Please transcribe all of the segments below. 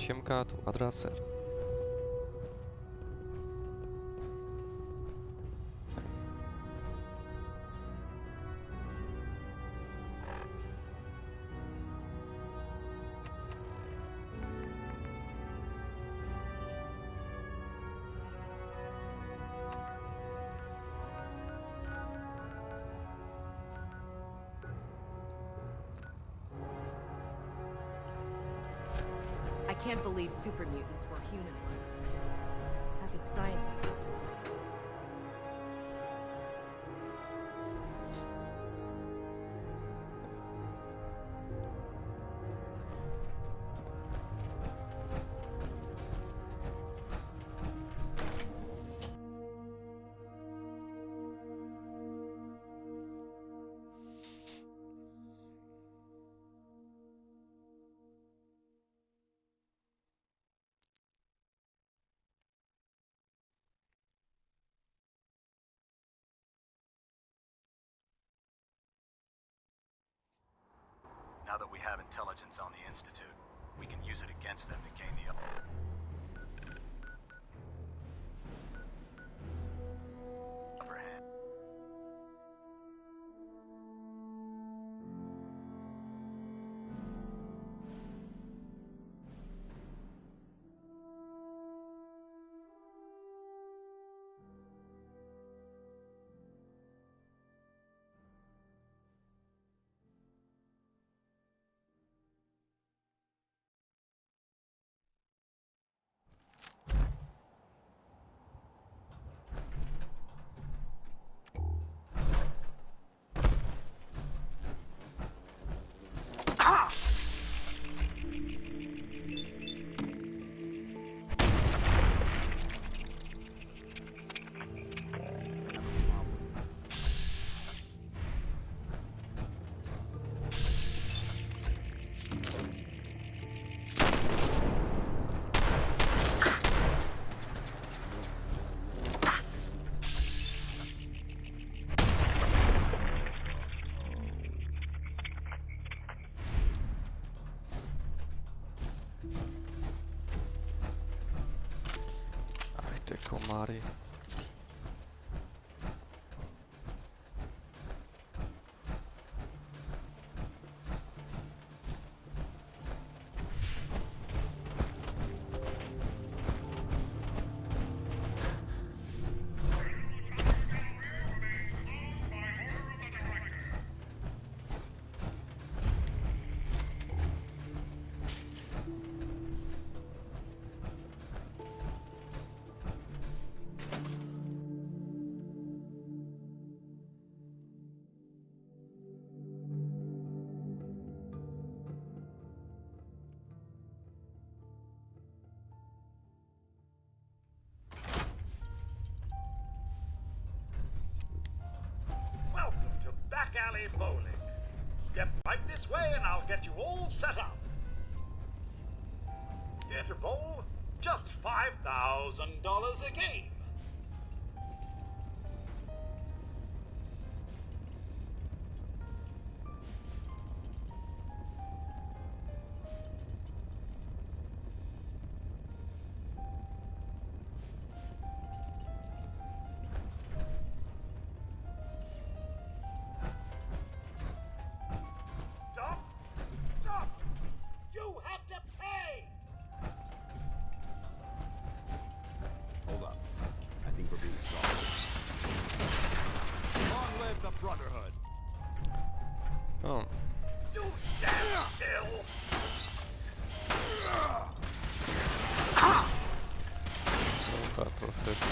Siemka, tu Adraser. I can't believe super mutants were human ones. How could science have been so wrong? Now that we have intelligence on the Institute, we can use it against them to gain the upper hand. Ach, te komary. Welcome to Back Alley Bowling. Step right this way and I'll get you all set up. Here to bowl, just $5,000 a game. Stop! Stop! You have to pay! Hold up. I think we're being stalked. Long live the Brotherhood! O, You stand still! dobra, troszeczkę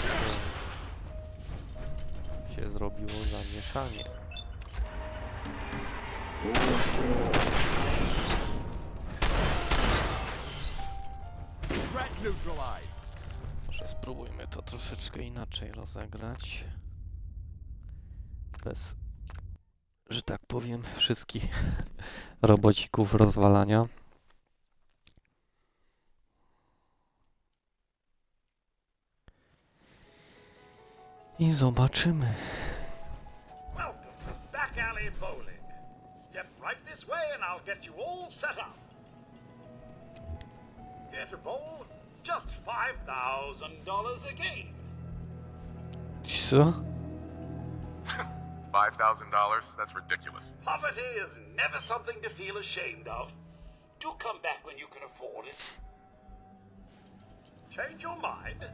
się zrobiło zamieszanie. Threat neutralized! Może spróbujmy to troszeczkę inaczej rozegrać. Bez, że tak powiem, wszystkich robocików rozwalania. I zobaczymy. Welcome to Back Alley Bowling. Step right this way and I'll get you all set up. unforgettable. Just $5,000 a game. Co? $5,000? That's ridiculous. Poverty is never something to feel ashamed of. Do come back when you can afford it. Change your mind?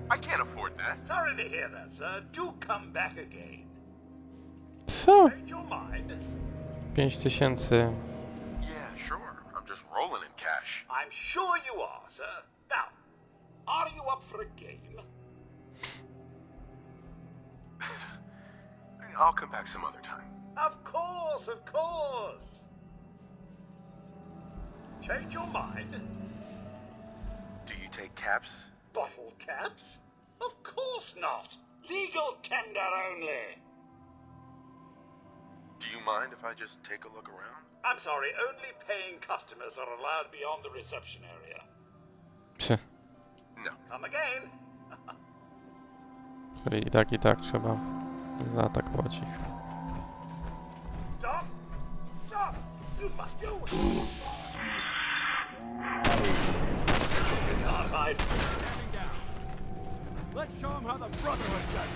I can't afford that. Sorry to hear that, sir. Do come back again. Co? Change your mind? 5000. Yeah, sure. I'm just rolling in cash. I'm sure you are, sir. Now, are you up for a game? I'll come back some other time. Of course, of course. Change your mind? Do you take caps? Bottle caps? Of course not. Legal tender only. Do you mind if I just take a look around? I'm sorry, only paying customers are allowed beyond the reception area. Psie. No. Come again. Czyli i tak trzeba zaatakować ich. Stop! Stop! You must go! You can't hide. Standing down. Let's show them how the Brotherhood does it.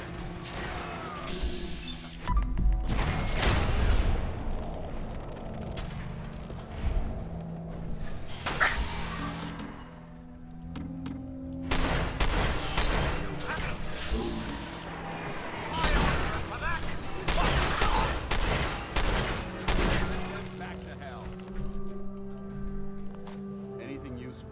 Back to hell. Anything useful?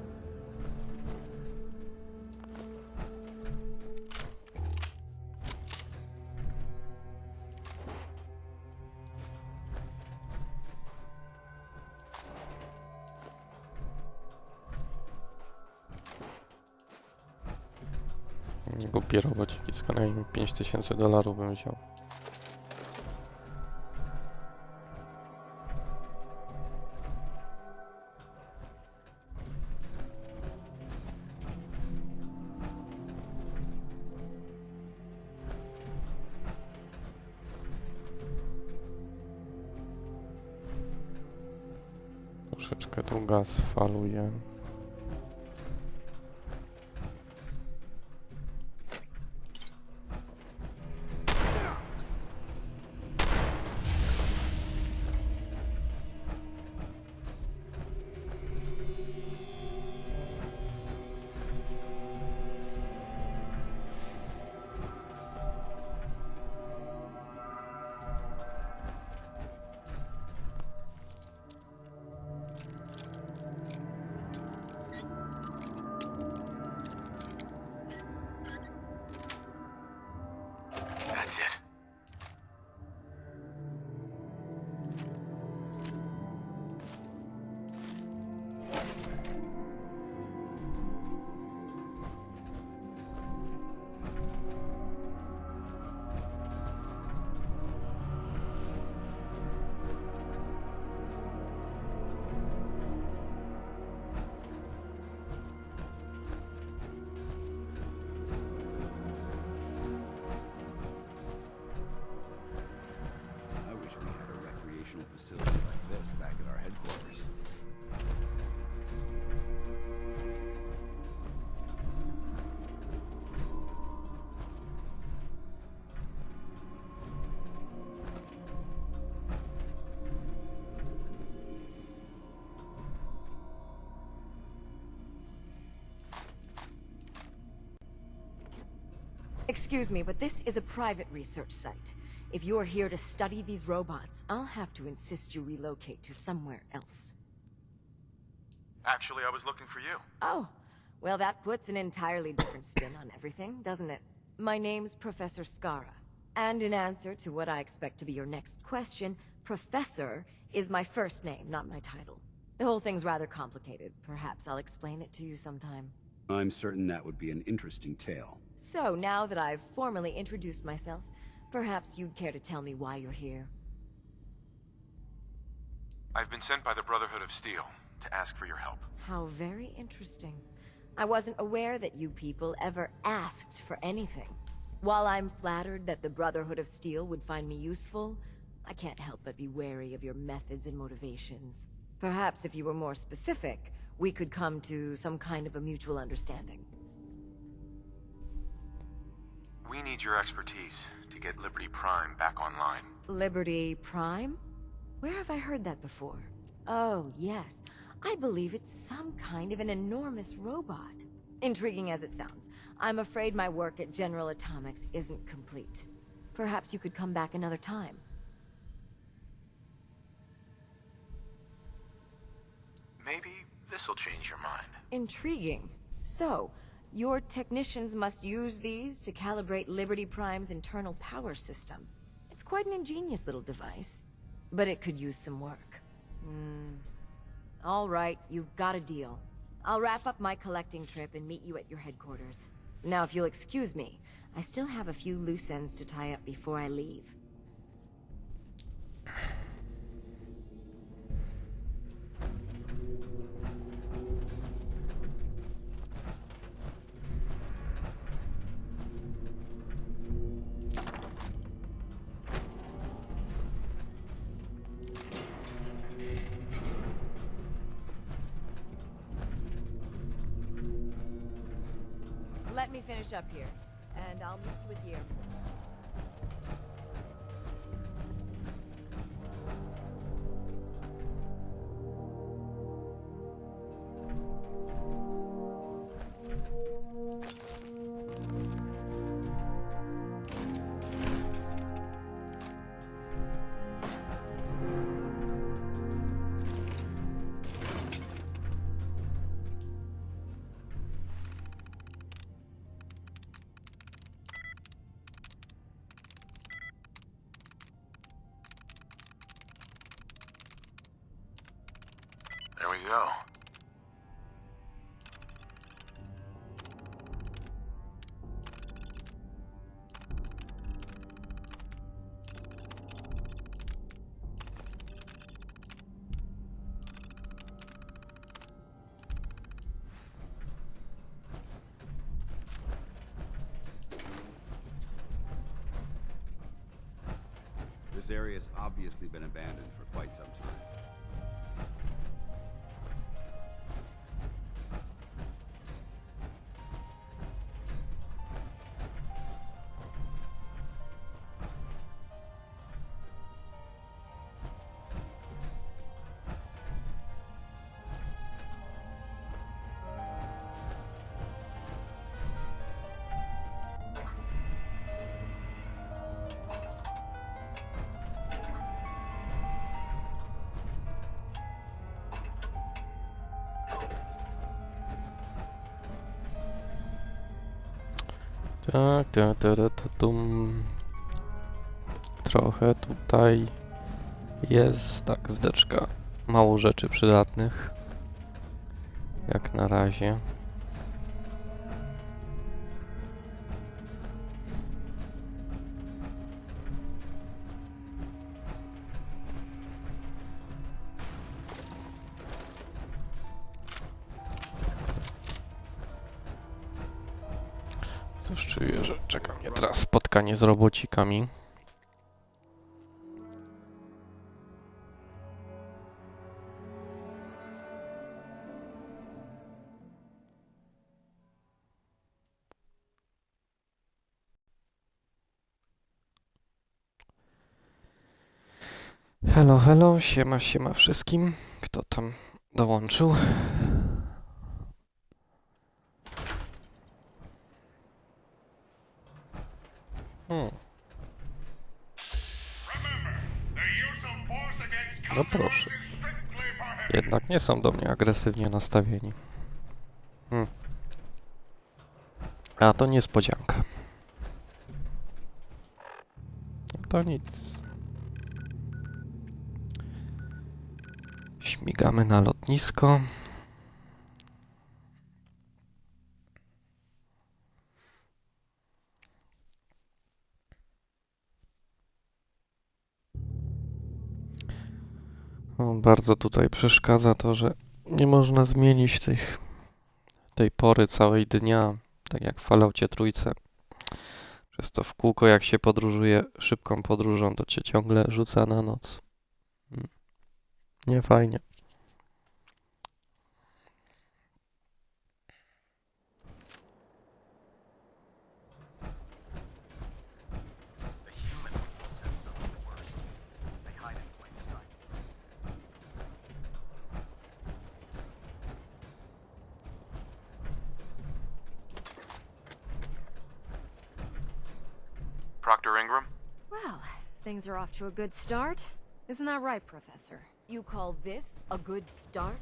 Głupie robociki, z kolejnymi $5000 bym wziął. Troszeczkę tu gaz faluje. That's it. I wish we had a recreational facility like this back at our headquarters. Excuse me, but this is a private research site. If you're here to study these robots, I'll have to insist you relocate to somewhere else. Actually, I was looking for you. Oh, well, that puts an entirely different spin on everything, doesn't it? My name's Professor Skara. And in answer to what I expect to be your next question, Professor is my first name, not my title. The whole thing's rather complicated. Perhaps I'll explain it to you sometime. I'm certain that would be an interesting tale. So, now that I've formally introduced myself, perhaps you'd care to tell me why you're here. I've been sent by the Brotherhood of Steel to ask for your help. How very interesting. I wasn't aware that you people ever asked for anything. While I'm flattered that the Brotherhood of Steel would find me useful, I can't help but be wary of your methods and motivations. Perhaps if you were more specific, we could come to some kind of a mutual understanding. We need your expertise to get Liberty Prime back online. Liberty Prime? Where have I heard that before? Oh, yes. I believe it's some kind of an enormous robot. Intriguing as it sounds, I'm afraid my work at General Atomics isn't complete. Perhaps you could come back another time. Maybe this'll change your mind. Intriguing. So, your technicians must use these to calibrate Liberty Prime's internal power system. It's quite an ingenious little device, but it could use some work. All right, you've got a deal. I'll wrap up my collecting trip and meet you at your headquarters. Now, if you'll excuse me, I still have a few loose ends to tie up before I leave. Let me finish up here, and I'll meet you at the airport. There we go. This area has obviously been abandoned for quite some time. Tak, trochę tutaj jest, tak, zdeczka. Mało rzeczy przydatnych. Jak na razie. Coś czuję, że czeka mnie teraz spotkanie z robocikami. Halo, halo, siema, siema wszystkim. Kto tam dołączył? No proszę. Jednak nie są do mnie agresywnie nastawieni. A to niespodzianka. To nic. Śmigamy na lotnisko. Bardzo tutaj przeszkadza to, że nie można zmienić tej pory całej dnia, tak jak w Falloutie trójce. Przez to w kółko, jak się podróżuje szybką podróżą, to cię ciągle rzuca na noc. Nie fajnie. Proctor Ingram? Well, things are off to a good start. Isn't that right, Professor? You call this a good start?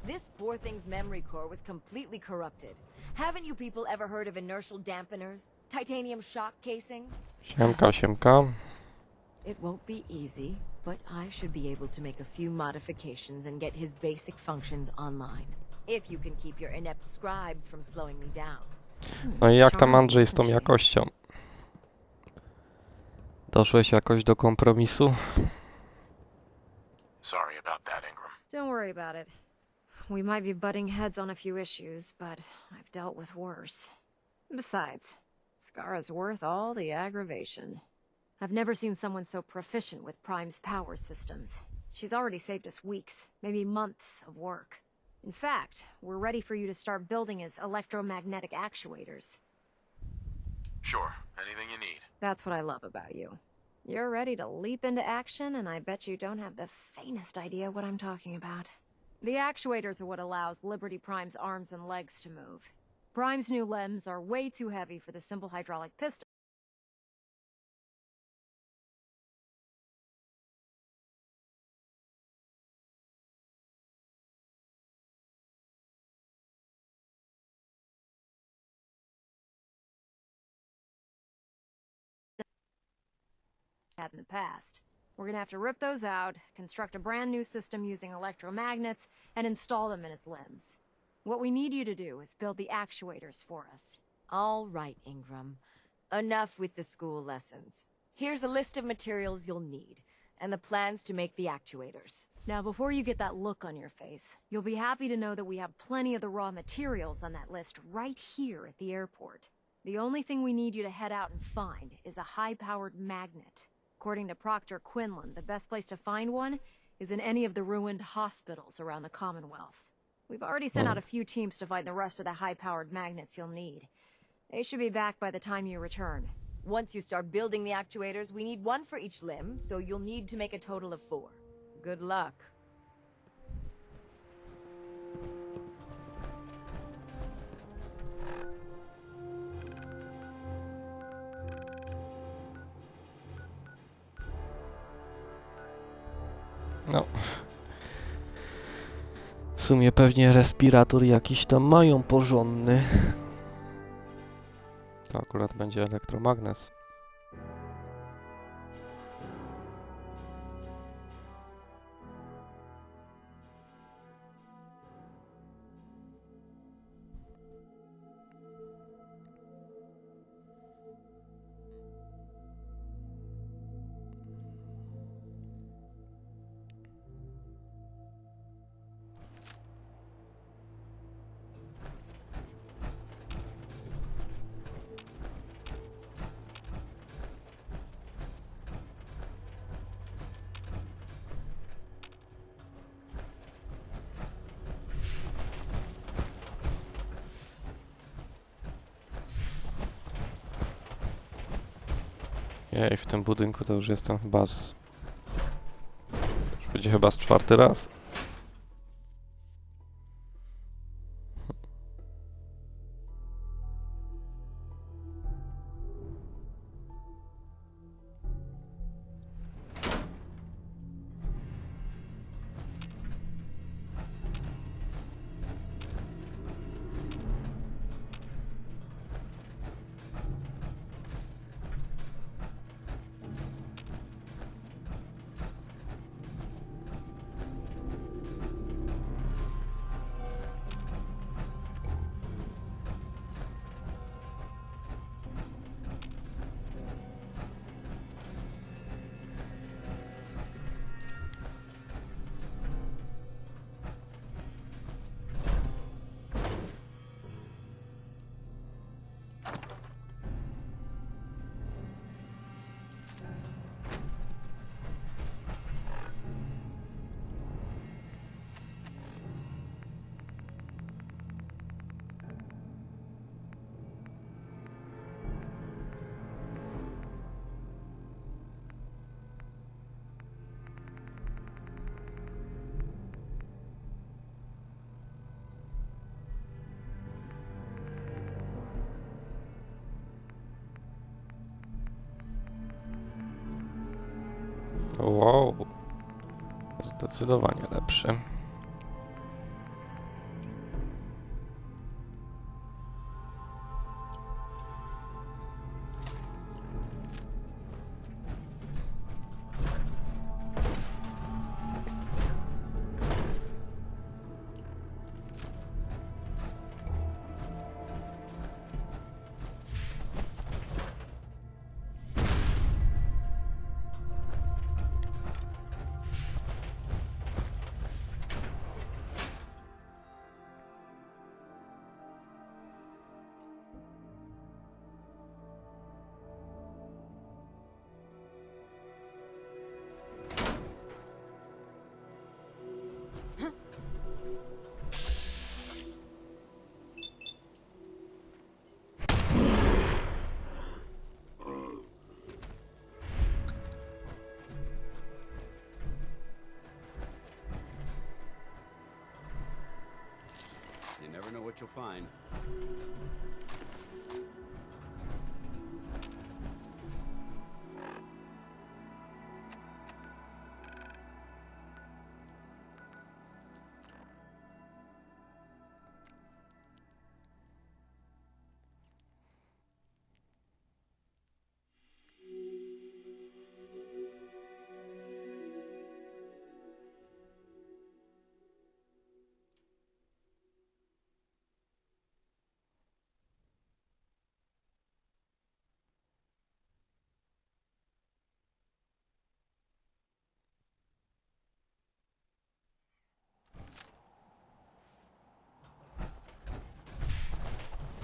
This poor thing's memory core was completely corrupted. Haven't you people ever heard of inertial dampeners? Titanium shock casing? Siemka, siemka. It won't be easy, but I should be able to make a few modifications and get his basic functions online. If you can keep your inept scribes from slowing me down. No i jak tam Charming, Andrzej z tą isn't she? jakością? Doszłeś jakoś do kompromisu? Sorry about that, Ingram. Don't worry about it. We might be butting heads on a few issues, but I've dealt with worse. Besides, Scara's worth all the aggravation. I've never seen someone so proficient with Prime's power systems. She's already saved us weeks, maybe months of work. In fact, we're ready for you to start building his electromagnetic actuators. Sure, anything you need. That's what I love about you. You're ready to leap into action, and I bet you don't have the faintest idea what I'm talking about. The actuators are what allows Liberty Prime's arms and legs to move. Prime's new limbs are way too heavy for the simple hydraulic piston. Had in the past. We're gonna have to rip those out, construct a brand new system using electromagnets, and install them in its limbs. What we need you to do is build the actuators for us. All right, Ingram. Enough with the school lessons. Here's a list of materials you'll need, and the plans to make the actuators. Now, before you get that look on your face, you'll be happy to know that we have plenty of the raw materials on that list right here at the airport. The only thing we need you to head out and find is a high-powered magnet. According to Proctor Quinlan, the best place to find one is in any of the ruined hospitals around the Commonwealth. We've already sent out a few teams to find the rest of the high-powered magnets you'll need. They should be back by the time you return. Once you start building the actuators, we need one for each limb, so you'll need to make a total of 4. Good luck. No. W sumie pewnie respirator jakiś tam mają porządny. To akurat będzie elektromagnes. Jej, w tym budynku to już jestem chyba z... Już będzie chyba z 4. raz. Wow. Zdecydowanie lepszy. You never know what you'll find.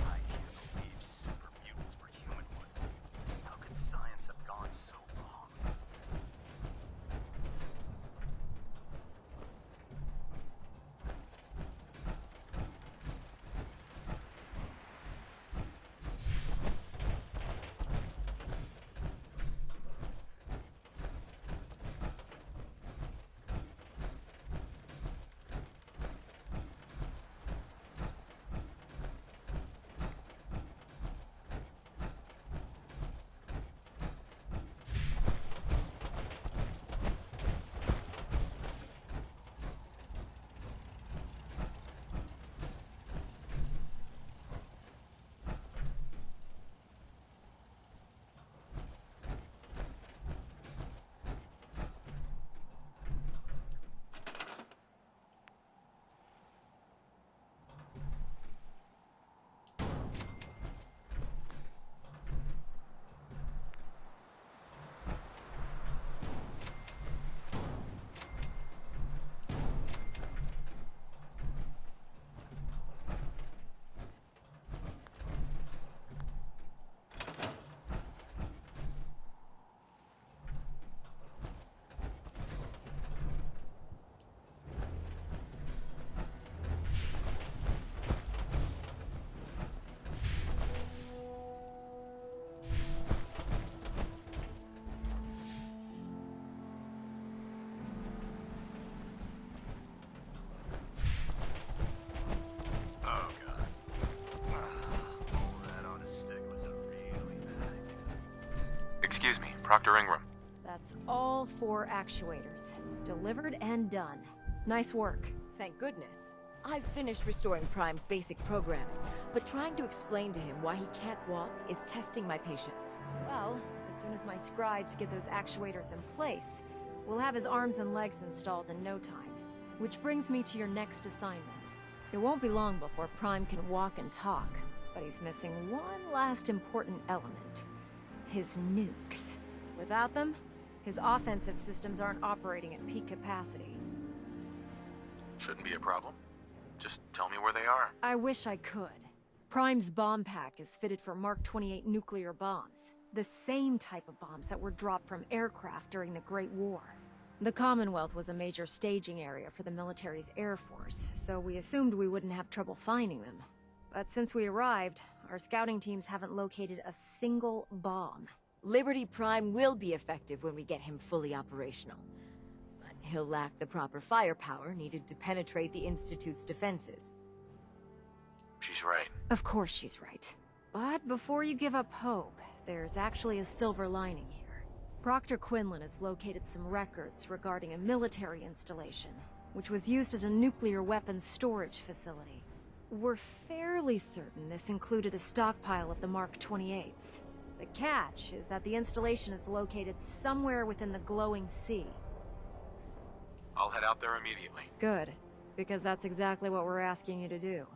I can't believe super mutants were humanoids. How could science have gone so wrong? Oh god. All that on a stick was a really bad idea. Excuse me, Proctor Ingram. That's all 4 actuators. Delivered and done. Nice work. Thank goodness. I've finished restoring Prime's basic programming, but trying to explain to him why he can't walk is testing my patience. Well, as soon as my scribes get those actuators in place, we'll have his arms and legs installed in no time. Which brings me to your next assignment. It won't be long before Prime can walk and talk, but he's missing one last important element. His nukes. Without them, his offensive systems aren't operating at peak capacity. Shouldn't be a problem. Just tell me where they are. I wish I could. Prime's bomb pack is fitted for Mark 28 nuclear bombs. The same type of bombs that were dropped from aircraft during the Great War. The Commonwealth was a major staging area for the military's air force, so we assumed we wouldn't have trouble finding them. But since we arrived, our scouting teams haven't located a single bomb. Liberty Prime will be effective when we get him fully operational. But he'll lack the proper firepower needed to penetrate the Institute's defenses. She's right. Of course she's right. But before you give up hope, there's actually a silver lining here. Proctor Quinlan has located some records regarding a military installation, which was used as a nuclear weapons storage facility. We're fairly certain this included a stockpile of the Mark 28s. The catch is that the installation is located somewhere within the glowing sea. I'll head out there immediately. Good, because that's exactly what we're asking you to do.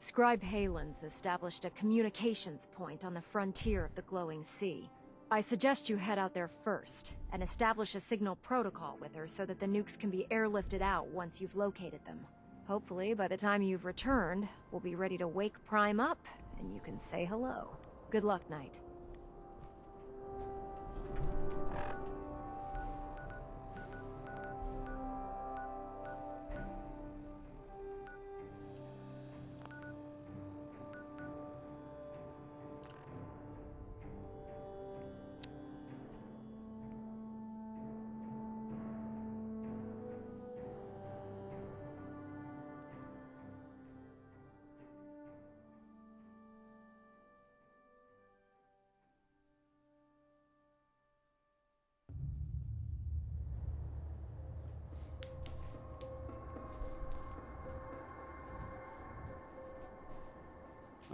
Scribe Halen's established a communications point on the frontier of the glowing sea. I suggest you head out there first, and establish a signal protocol with her so that the nukes can be airlifted out once you've located them. Hopefully, by the time you've returned, we'll be ready to wake Prime up, and you can say hello. Good luck, Knight.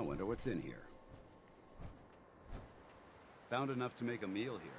I wonder what's in here. Found enough to make a meal here.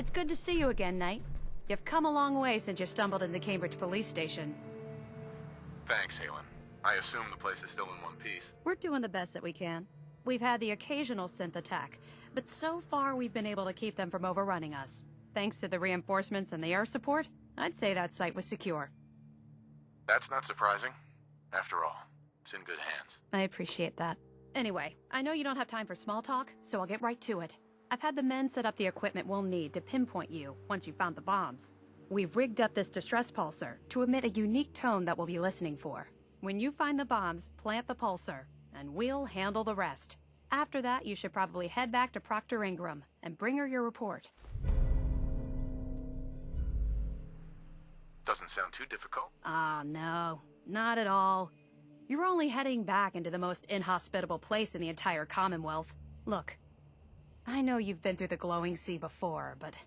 It's good to see you again, Knight. You've come a long way since you stumbled in the Cambridge police station. Thanks, Halen. I assume the place is still in one piece. We're doing the best that we can. We've had the occasional synth attack, but so far we've been able to keep them from overrunning us. Thanks to the reinforcements and the air support, I'd say that site was secure. That's not surprising. After all, it's in good hands. I appreciate that. Anyway, I know you don't have time for small talk, so I'll get right to it. I've had the men set up the equipment we'll need to pinpoint you once you've found the bombs. We've rigged up this distress pulsar to emit a unique tone that we'll be listening for. When you find the bombs, plant the pulsar, and we'll handle the rest. After that, you should probably head back to Proctor Ingram and bring her your report. Doesn't sound too difficult. Ah, no. Not at all. You're only heading back into the most inhospitable place in the entire Commonwealth. Look, I know you've been through the glowing sea before, but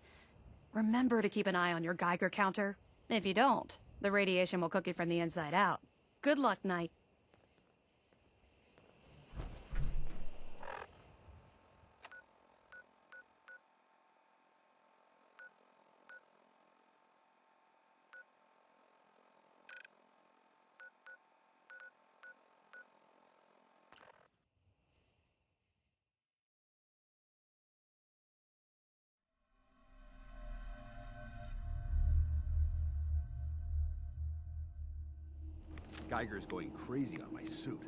remember to keep an eye on your Geiger counter. If you don't, the radiation will cook you from the inside out. Good luck, Knight. Geiger's going crazy on my suit.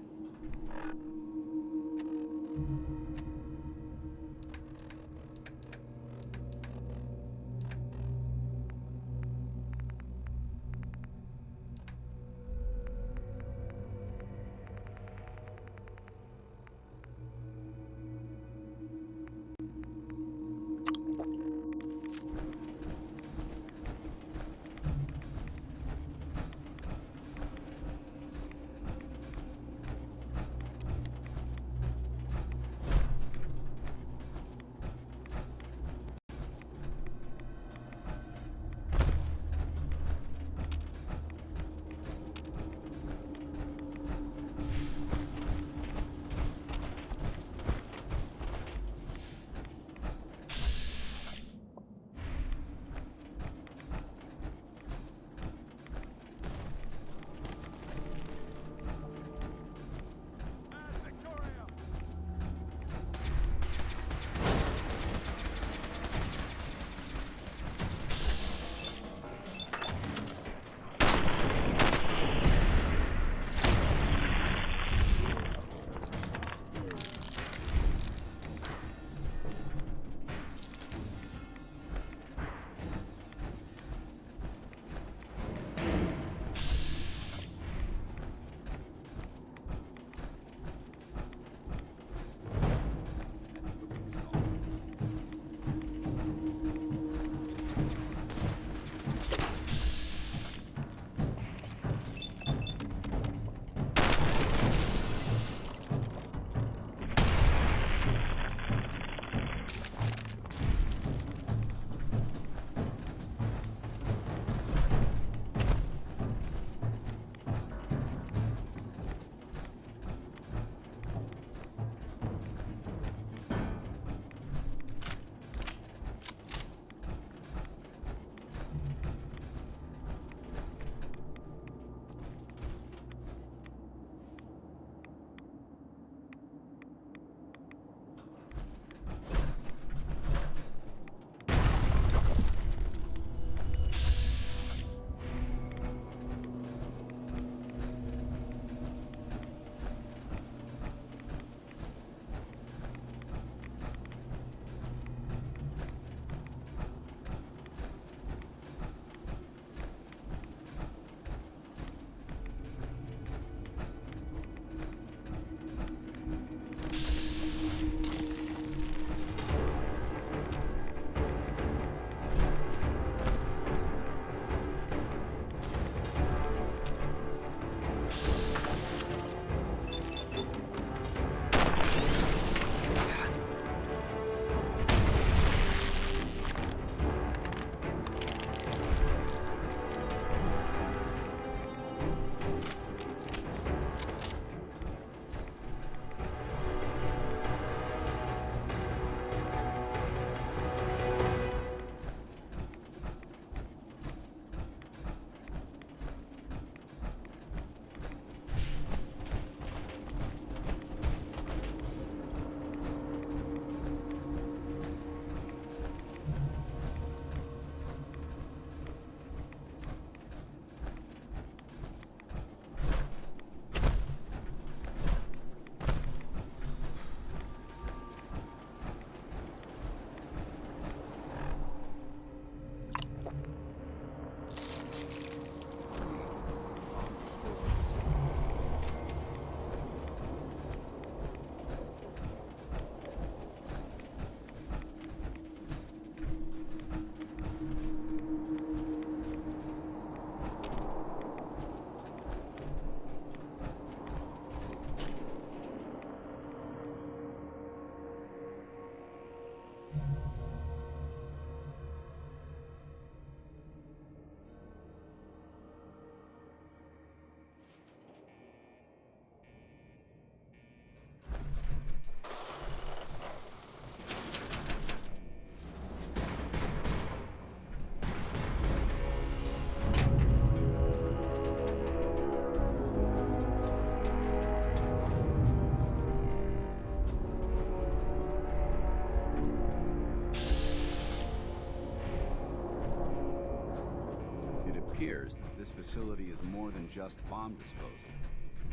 appears that this facility is more than just bomb disposal.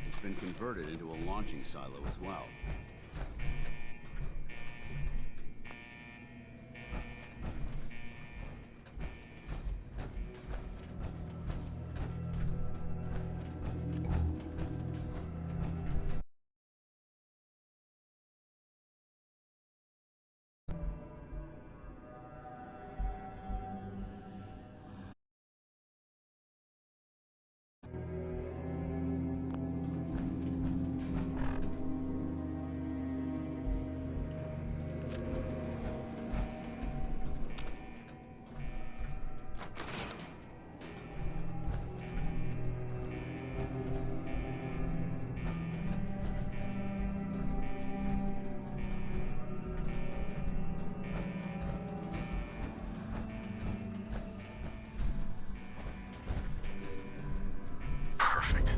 It's been converted into a launching silo as well. Perfect.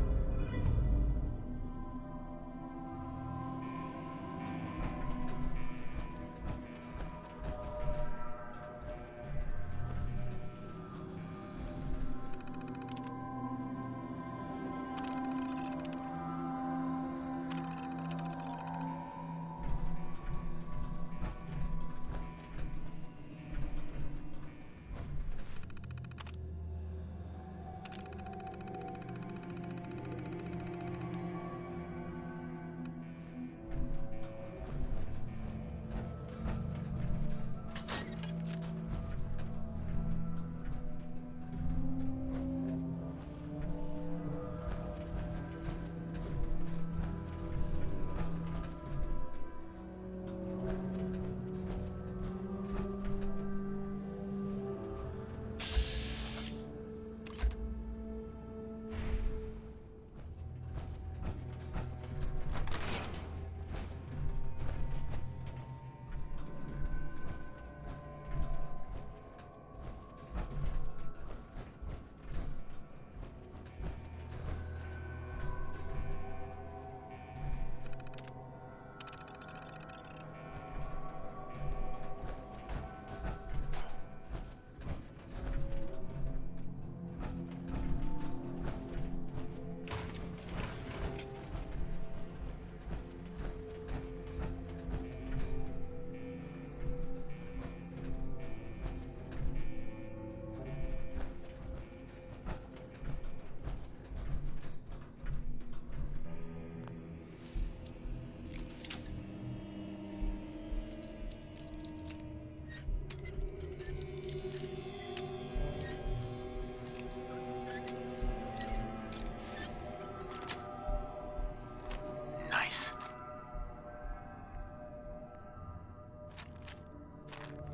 Nice.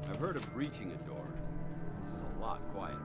I've heard of breaching a door. This is a lot quieter.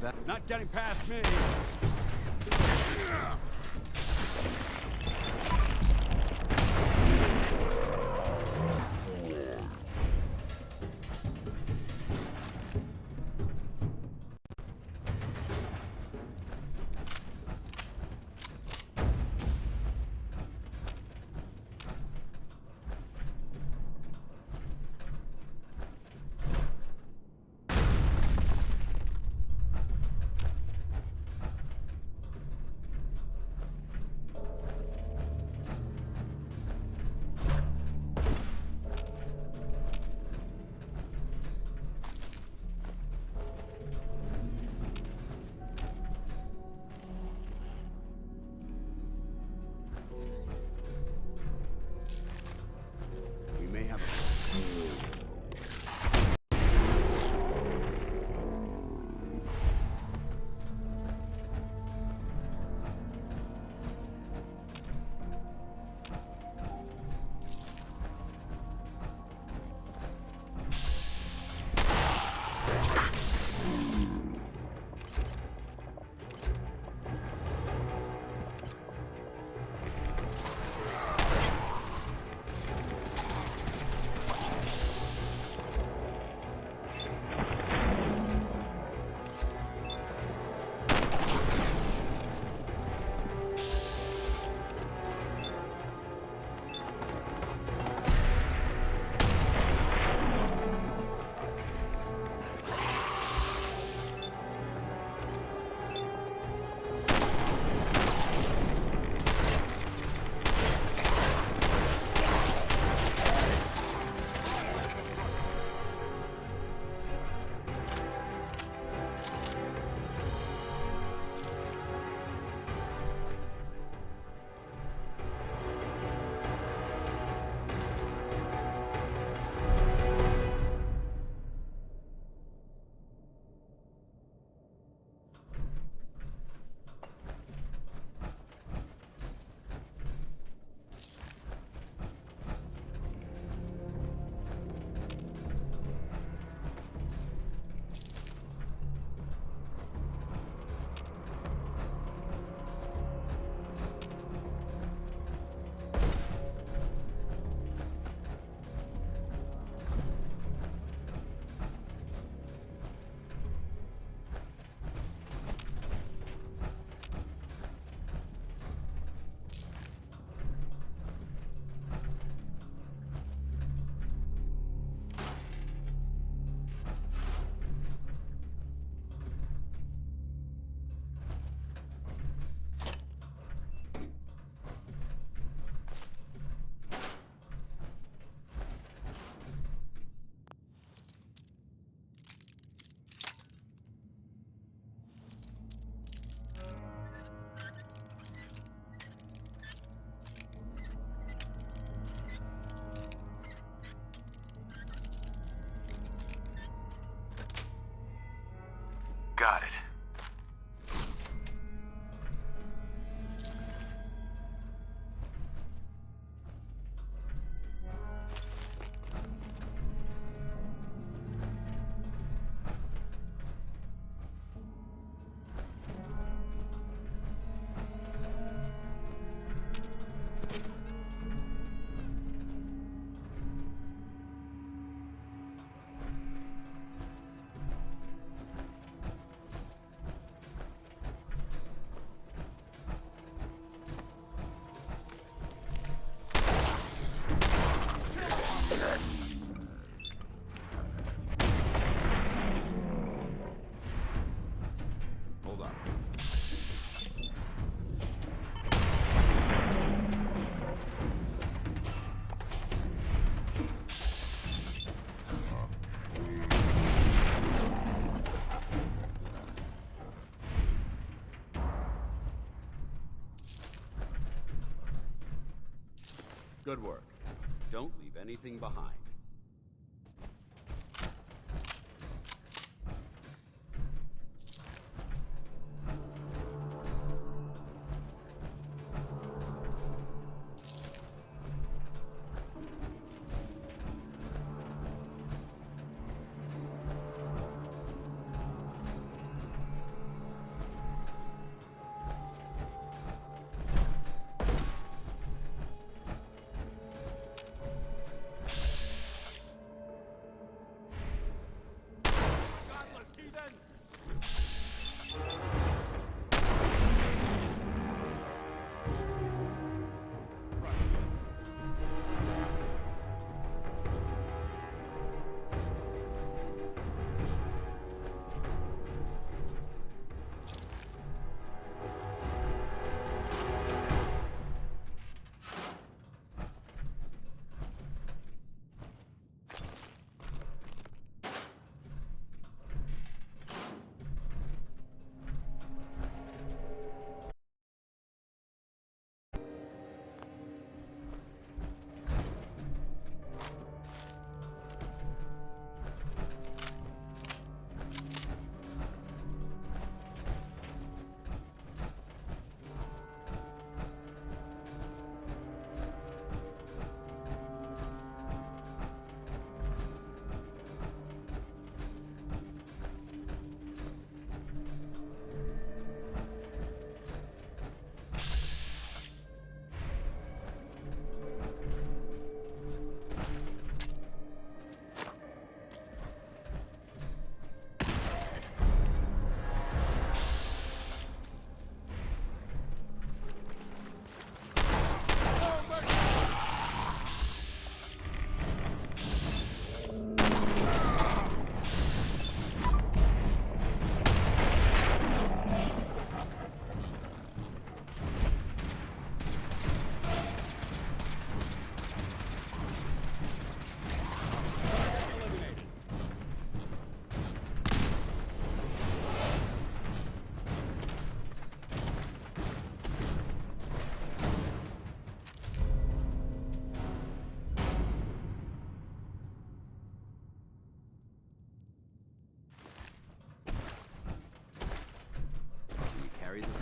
that. Not getting past me. We may have a... Got it. Hold on. Good work. Don't leave anything behind.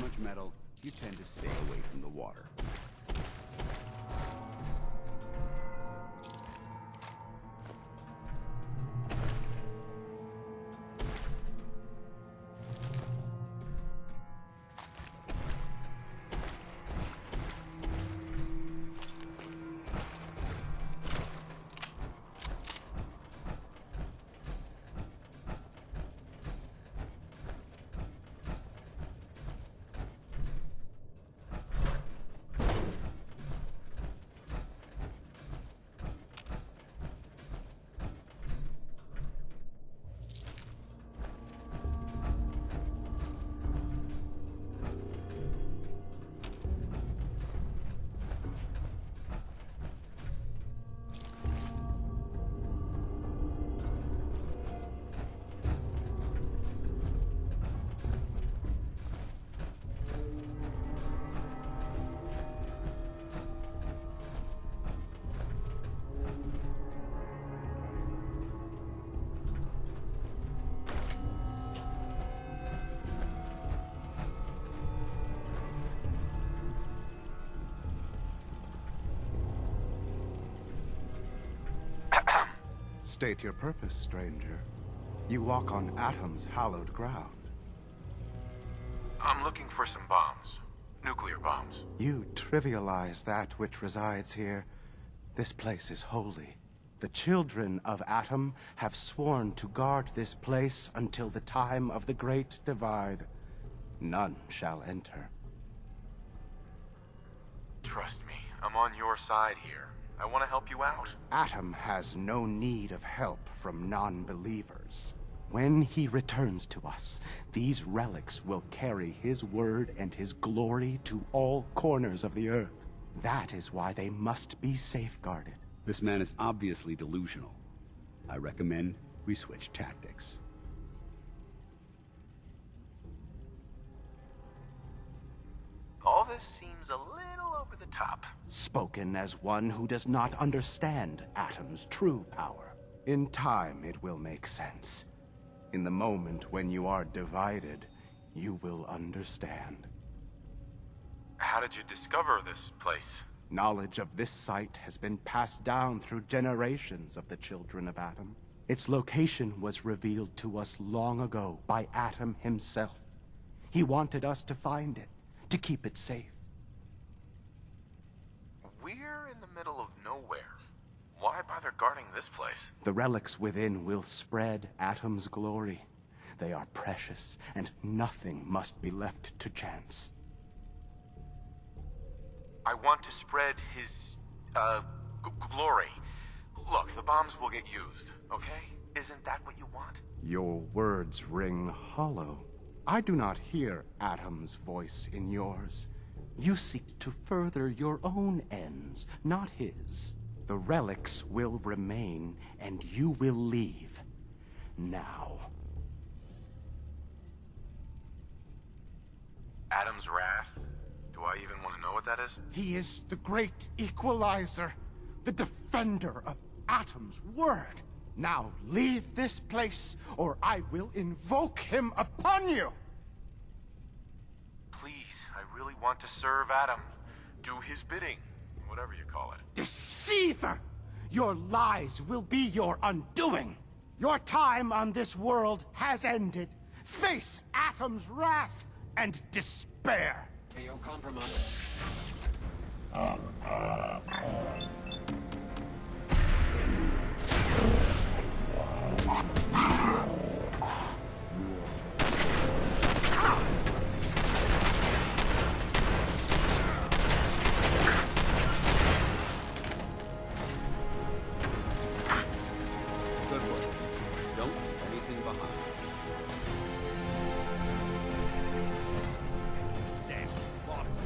much metal, you tend to stay away from the water. State your purpose, stranger. You walk on Atom's hallowed ground. I'm looking for some bombs. Nuclear bombs. You trivialize that which resides here. This place is holy. The children of Atom have sworn to guard this place until the time of the Great Divide. None shall enter. Trust me, I'm on your side here. I want to help you out. Atom has no need of help from non-believers. When he returns to us, these relics will carry his word and his glory to all corners of the earth. That is why they must be safeguarded. This man is obviously delusional. I recommend we switch tactics. All this seems a little over the top. Spoken as one who does not understand Atom's true power. In time, it will make sense. In the moment when you are divided, you will understand. How did you discover this place? Knowledge of this site has been passed down through generations of the children of Atom. Its location was revealed to us long ago by Atom himself. He wanted us to find it, to keep it safe. We're in the middle of nowhere. Why bother guarding this place? The relics within will spread Atom's glory. They are precious, and nothing must be left to chance. I want to spread his, glory. Look, the bombs will get used, okay? Isn't that what you want? Your words ring hollow. I do not hear Atom's voice in yours. You seek to further your own ends, not his. The relics will remain, and you will leave. Now. Atom's wrath? Do I even want to know what that is? He is the great equalizer, the defender of Atom's word. Now leave this place, or I will invoke him upon you! Please, I really want to serve Atom. Do his bidding, whatever you call it. Deceiver! Your lies will be your undoing! Your time on this world has ended. Face Atom's wrath and despair! Good work. Don't leave anything behind. Damn, lost him.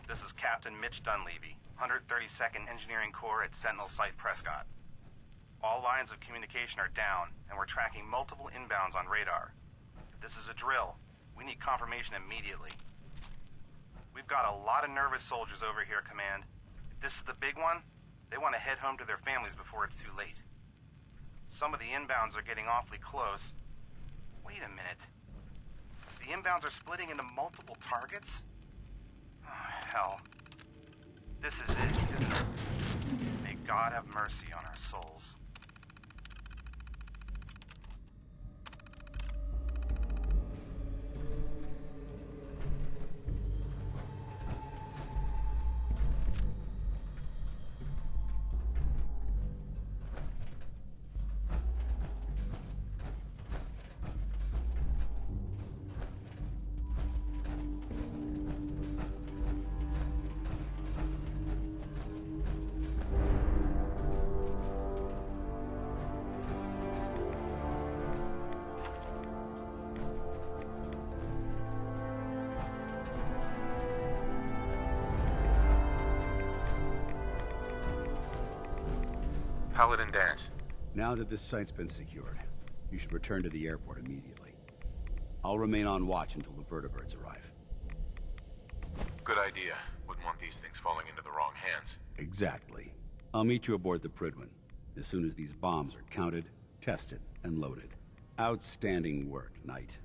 This is Captain Mitch Dunleavy, 132nd Engineering Corps at Sentinel Site Prescott. All lines of communication are down, and we're tracking multiple inbounds on radar. This is a drill. We need confirmation immediately. We've got a lot of nervous soldiers over here, Command. If this is the big one, they want to head home to their families before it's too late. Some of the inbounds are getting awfully close. Wait a minute. The inbounds are splitting into multiple targets? Oh, hell. This is it, isn't it? May God have mercy on our souls. Paladin Dance. Now that this site's been secured, you should return to the airport immediately. I'll remain on watch until the vertibirds arrive. Good idea. Wouldn't want these things falling into the wrong hands. Exactly. I'll meet you aboard the Prydwen as soon as these bombs are counted, tested, and loaded. Outstanding work, Knight.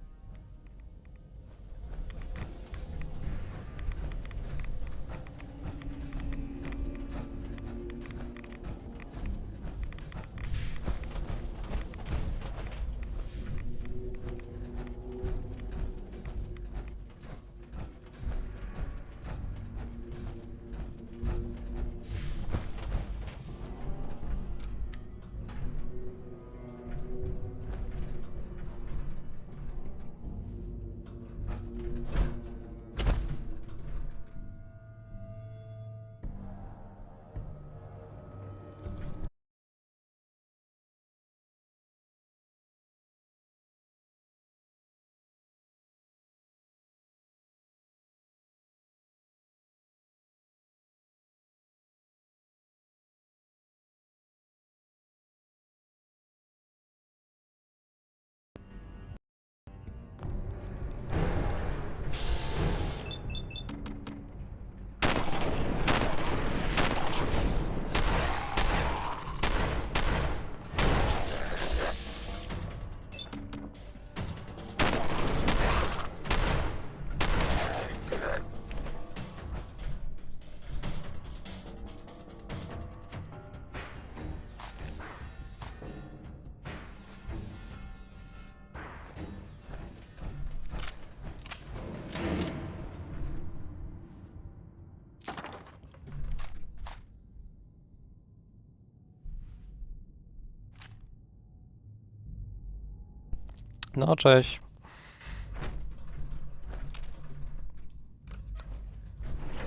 No, cześć.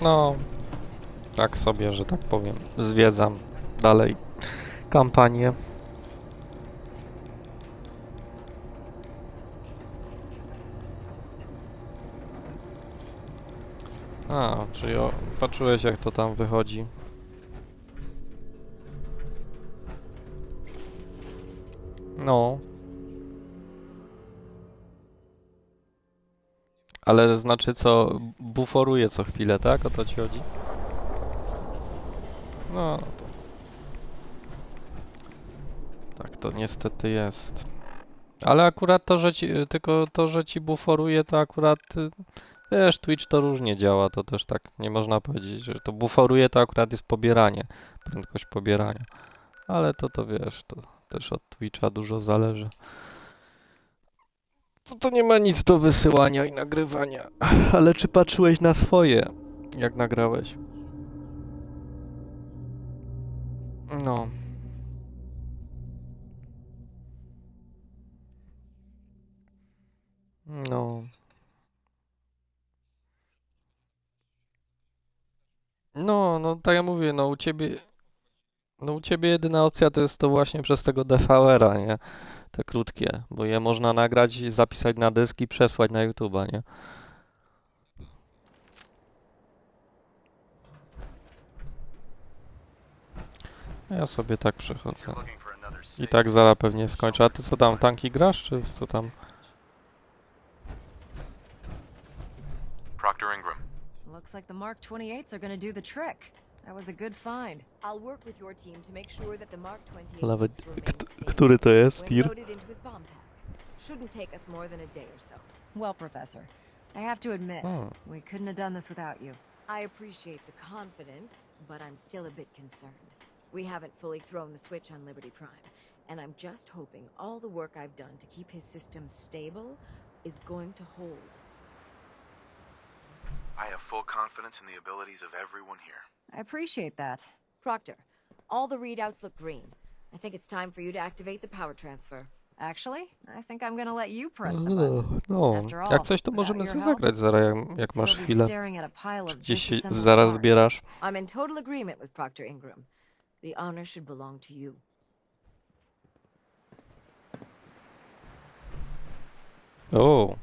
No, tak sobie, że tak powiem, zwiedzam dalej kampanię. A, czyli patrzyłeś, jak to tam wychodzi. No. Ale znaczy co, buforuje co chwilę, tak? O to ci chodzi? No, to... Tak to niestety jest. Ale akurat to, że ci, tylko to, że ci buforuje, to akurat, wiesz, Twitch to różnie działa, to też tak nie można powiedzieć, że to buforuje, to akurat jest pobieranie, prędkość pobierania. Ale to wiesz, to też od Twitcha dużo zależy. To nie ma nic do wysyłania i nagrywania. Ale czy patrzyłeś na swoje, jak nagrałeś? No. No. No, tak jak mówię, no u ciebie jedyna opcja to jest to właśnie przez tego DVR-a, nie? Te krótkie, bo je można nagrać, zapisać na dysk i przesłać na YouTube'a, nie? Ja sobie tak przechodzę. I tak zaraz pewnie skończę. A ty co tam, tanki grasz, czy co tam? Looks like the Mark 28s are gonna do the trick. That was a good find. I'll work with your team to make sure that the Mark 28 Nawet remains stable który to jest when tir? loaded into his bomb pack. Shouldn't take us more than a day or so. Well, Professor, I have to admit, we couldn't have done this without you. I appreciate the confidence, but I'm still a bit concerned. We haven't fully thrown the switch on Liberty Prime, and I'm just hoping all the work I've done to keep his system stable is going to hold. I have full confidence in the abilities of everyone here. I appreciate that. Proctor, all the readouts look green. I think it's time for you to activate the power transfer. Actually, I think I'm gonna let you press the button. No, After all, jak coś to without możemy your sobie help, zagrać zaraz, jak masz still be chwilę. staring at a pile of Gdzieś się disassembled zaraz parts. zbierasz. I'm in total agreement with Proctor Ingram. The honor should belong to you. O,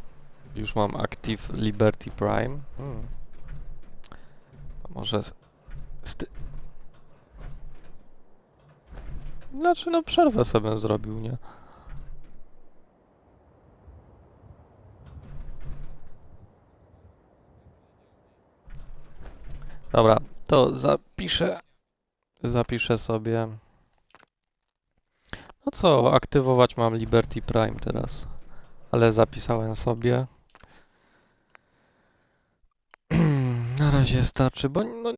już mam Active Liberty Prime. To może Znaczy, no przerwę sobie zrobił, nie? Dobra, to zapiszę sobie. No co, aktywować mam Liberty Prime teraz. Ale zapisałem sobie. Na razie starczy, bo no,